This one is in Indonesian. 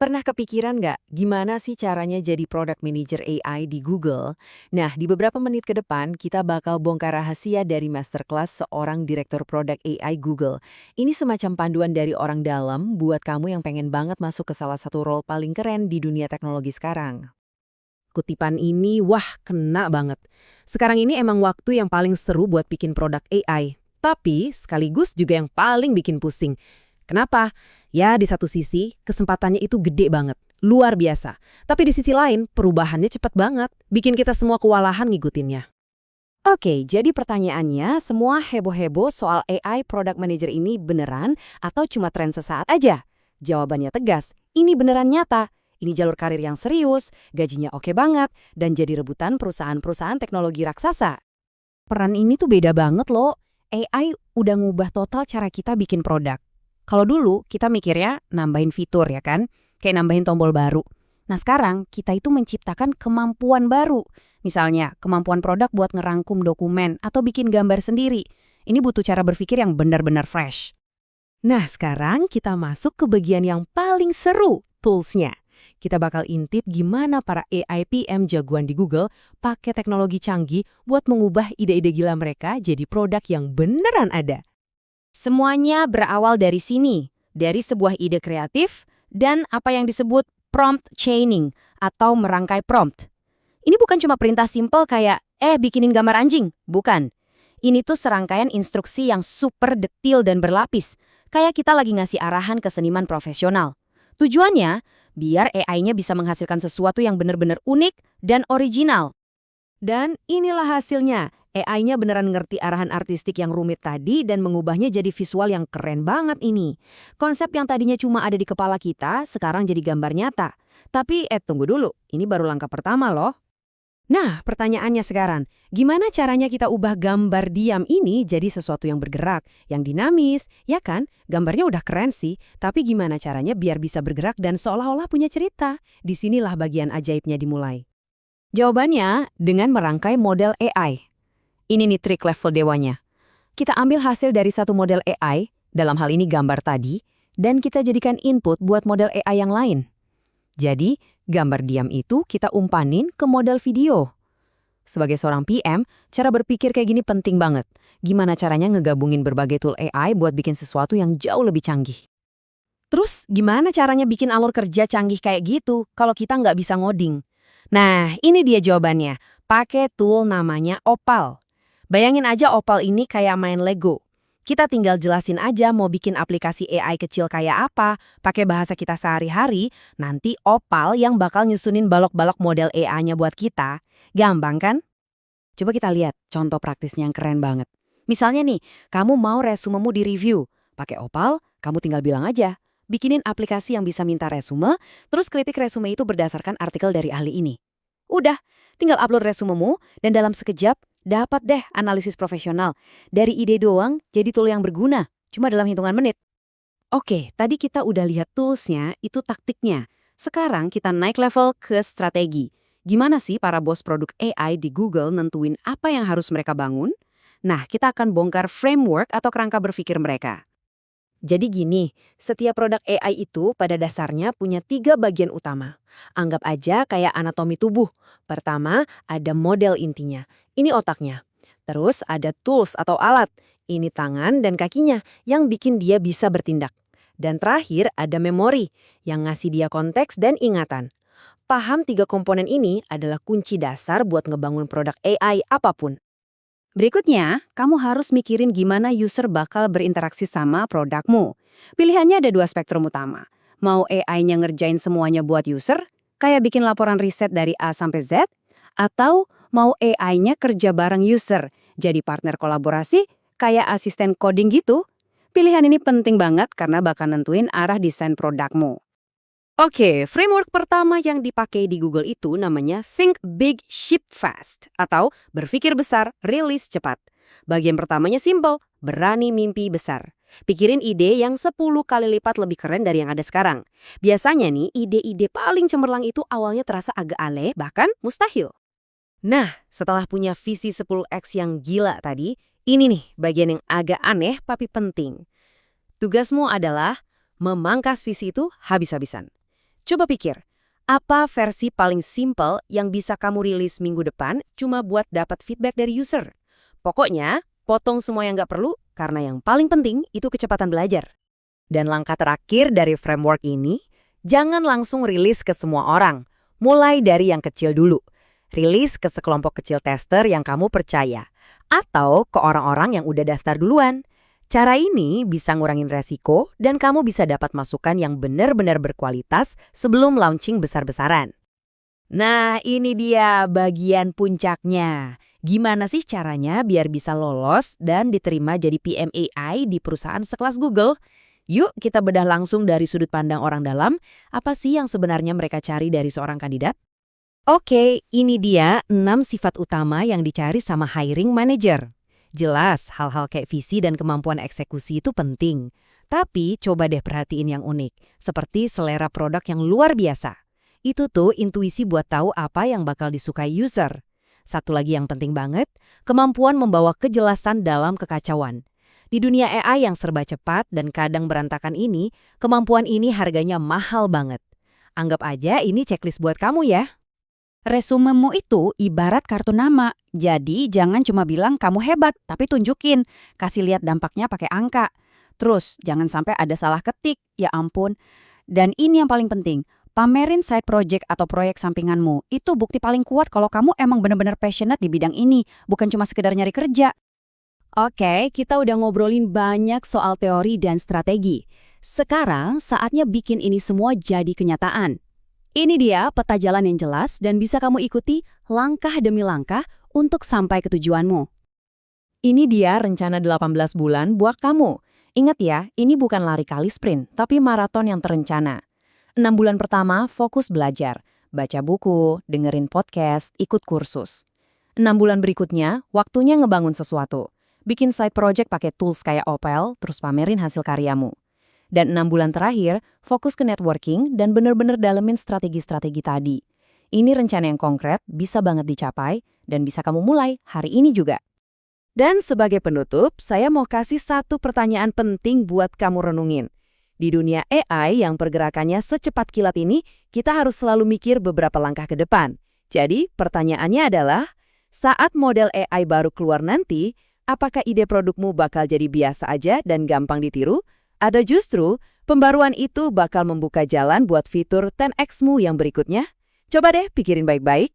Pernah kepikiran nggak gimana sih caranya jadi product manager AI di Google? Nah, di beberapa menit ke depan kita bakal bongkar rahasia dari masterclass seorang direktur produk AI Google. Ini semacam panduan dari orang dalam buat kamu yang pengen banget masuk ke salah satu role paling keren di dunia teknologi sekarang. Kutipan ini, wah, kena banget. Sekarang ini emang waktu yang paling seru buat bikin produk AI. Tapi sekaligus juga yang paling bikin pusing. Kenapa? Ya, di satu sisi, kesempatannya itu gede banget. Luar biasa. Tapi di sisi lain, perubahannya cepat banget. Bikin kita semua kewalahan ngikutinnya. Oke, jadi pertanyaannya, semua heboh-heboh soal AI product manager ini beneran atau cuma tren sesaat aja? Jawabannya tegas, ini beneran nyata. Ini jalur karir yang serius, gajinya oke banget, dan jadi rebutan perusahaan-perusahaan teknologi raksasa. Peran ini tuh beda banget loh. AI udah ngubah total cara kita bikin produk. Kalau dulu kita mikirnya nambahin fitur ya kan, kayak nambahin tombol baru. Nah sekarang kita itu menciptakan kemampuan baru. Misalnya kemampuan produk buat ngerangkum dokumen atau bikin gambar sendiri. Ini butuh cara berpikir yang benar-benar fresh. Nah sekarang kita masuk ke bagian yang paling seru, toolsnya. Kita bakal intip gimana para AI PM jagoan di Google pakai teknologi canggih buat mengubah ide-ide gila mereka jadi produk yang beneran ada. Semuanya berawal dari sini, dari sebuah ide kreatif dan apa yang disebut prompt chaining atau merangkai prompt. Ini bukan cuma perintah simpel kayak, bikinin gambar anjing. Bukan. Ini tuh serangkaian instruksi yang super detil dan berlapis, kayak kita lagi ngasih arahan ke seniman profesional. Tujuannya, biar AI-nya bisa menghasilkan sesuatu yang benar-benar unik dan original. Dan inilah hasilnya. AI-nya beneran ngerti arahan artistik yang rumit tadi dan mengubahnya jadi visual yang keren banget ini. Konsep yang tadinya cuma ada di kepala kita, sekarang jadi gambar nyata. Tapi tunggu dulu, ini baru langkah pertama loh. Nah, pertanyaannya sekarang, gimana caranya kita ubah gambar diam ini jadi sesuatu yang bergerak, yang dinamis, ya kan? Gambarnya udah keren sih, tapi gimana caranya biar bisa bergerak dan seolah-olah punya cerita? Disinilah bagian ajaibnya dimulai. Jawabannya dengan merangkai model AI. Ini nih trik level dewanya. Kita ambil hasil dari satu model AI, dalam hal ini gambar tadi, dan kita jadikan input buat model AI yang lain. Jadi, gambar diam itu kita umpanin ke model video. Sebagai seorang PM, cara berpikir kayak gini penting banget. Gimana caranya ngegabungin berbagai tool AI buat bikin sesuatu yang jauh lebih canggih. Terus, gimana caranya bikin alur kerja canggih kayak gitu kalau kita nggak bisa ngoding? Nah, ini dia jawabannya. Pakai tool namanya Opal. Bayangin aja Opal ini kayak main Lego. Kita tinggal jelasin aja mau bikin aplikasi AI kecil kayak apa, pakai bahasa kita sehari-hari, nanti Opal yang bakal nyusunin balok-balok model AI-nya buat kita. Gampang kan? Coba kita lihat contoh praktisnya yang keren banget. Misalnya nih, kamu mau resumemu di-review. Pakai Opal, kamu tinggal bilang aja, bikinin aplikasi yang bisa minta resume, terus kritik resume itu berdasarkan artikel dari ahli ini. Udah, tinggal upload resumemu, dan dalam sekejap, dapat deh analisis profesional. Dari ide doang jadi tool yang berguna, cuma dalam hitungan menit. Oke, tadi kita udah lihat toolsnya, itu taktiknya. Sekarang kita naik level ke strategi. Gimana sih para bos produk AI di Google nentuin apa yang harus mereka bangun? Nah, kita akan bongkar framework atau kerangka berpikir mereka. Jadi gini, setiap produk AI itu pada dasarnya punya 3 bagian utama. Anggap aja kayak anatomi tubuh. Pertama, ada model intinya. Ini otaknya. Terus ada tools atau alat. Ini tangan dan kakinya yang bikin dia bisa bertindak. Dan terakhir ada memori yang ngasih dia konteks dan ingatan. Paham 3 komponen ini adalah kunci dasar buat ngebangun produk AI apapun. Berikutnya, kamu harus mikirin gimana user bakal berinteraksi sama produkmu. Pilihannya ada 2 spektrum utama. Mau AI-nya ngerjain semuanya buat user, kayak bikin laporan riset dari A sampai Z, atau mau AI-nya kerja bareng user, jadi partner kolaborasi, kayak asisten coding gitu. Pilihan ini penting banget karena bakal nentuin arah desain produkmu. Oke, framework pertama yang dipakai di Google itu namanya Think Big, Ship Fast, atau berpikir besar, rilis cepat. Bagian pertamanya simple, berani mimpi besar. Pikirin ide yang 10 kali lipat lebih keren dari yang ada sekarang. Biasanya nih, ide-ide paling cemerlang itu awalnya terasa agak aneh, bahkan mustahil. Nah, setelah punya visi 10x yang gila tadi, ini nih bagian yang agak aneh tapi penting. Tugasmu adalah memangkas visi itu habis-habisan. Coba pikir, apa versi paling simple yang bisa kamu rilis minggu depan cuma buat dapat feedback dari user? Pokoknya, potong semua yang nggak perlu, karena yang paling penting itu kecepatan belajar. Dan langkah terakhir dari framework ini, jangan langsung rilis ke semua orang. Mulai dari yang kecil dulu. Rilis ke sekelompok kecil tester yang kamu percaya. Atau ke orang-orang yang udah daftar duluan. Cara ini bisa ngurangin resiko dan kamu bisa dapat masukan yang benar-benar berkualitas sebelum launching besar-besaran. Nah, ini dia bagian puncaknya. Gimana sih caranya biar bisa lolos dan diterima jadi PM AI di perusahaan sekelas Google? Yuk kita bedah langsung dari sudut pandang orang dalam, apa sih yang sebenarnya mereka cari dari seorang kandidat? Oke, ini dia 6 sifat utama yang dicari sama hiring manager. Jelas, hal-hal kayak visi dan kemampuan eksekusi itu penting. Tapi coba deh perhatiin yang unik, seperti selera produk yang luar biasa. Itu tuh intuisi buat tahu apa yang bakal disukai user. Satu lagi yang penting banget, kemampuan membawa kejelasan dalam kekacauan. Di dunia AI yang serba cepat dan kadang berantakan ini, kemampuan ini harganya mahal banget. Anggap aja ini checklist buat kamu ya. Resumemu itu ibarat kartu nama. Jadi jangan cuma bilang kamu hebat, tapi tunjukin. Kasih lihat dampaknya pakai angka. Terus jangan sampai ada salah ketik, ya ampun. Dan ini yang paling penting, pamerin side project atau proyek sampinganmu. Itu bukti paling kuat kalau kamu emang benar-benar passionate di bidang ini, bukan cuma sekedar nyari kerja. Oke, kita udah ngobrolin banyak soal teori dan strategi. Sekarang saatnya bikin ini semua jadi kenyataan. Ini dia peta jalan yang jelas dan bisa kamu ikuti langkah demi langkah untuk sampai ke tujuanmu. Ini dia rencana 18 bulan buat kamu. Ingat ya, ini bukan lari kali sprint, tapi maraton yang terencana. 6 bulan pertama fokus belajar, baca buku, dengerin podcast, ikut kursus. 6 bulan berikutnya, waktunya ngebangun sesuatu. Bikin side project pakai tools kayak Opel, terus pamerin hasil karyamu. Dan 6 bulan terakhir, fokus ke networking dan bener-bener dalemin strategi-strategi tadi. Ini rencana yang konkret, bisa banget dicapai, dan bisa kamu mulai hari ini juga. Dan sebagai penutup, saya mau kasih satu pertanyaan penting buat kamu renungin. Di dunia AI yang pergerakannya secepat kilat ini, kita harus selalu mikir beberapa langkah ke depan. Jadi, pertanyaannya adalah, saat model AI baru keluar nanti, apakah ide produkmu bakal jadi biasa aja dan gampang ditiru? Ada justru, pembaruan itu bakal membuka jalan buat fitur 10X-mu yang berikutnya? Coba deh pikirin baik-baik.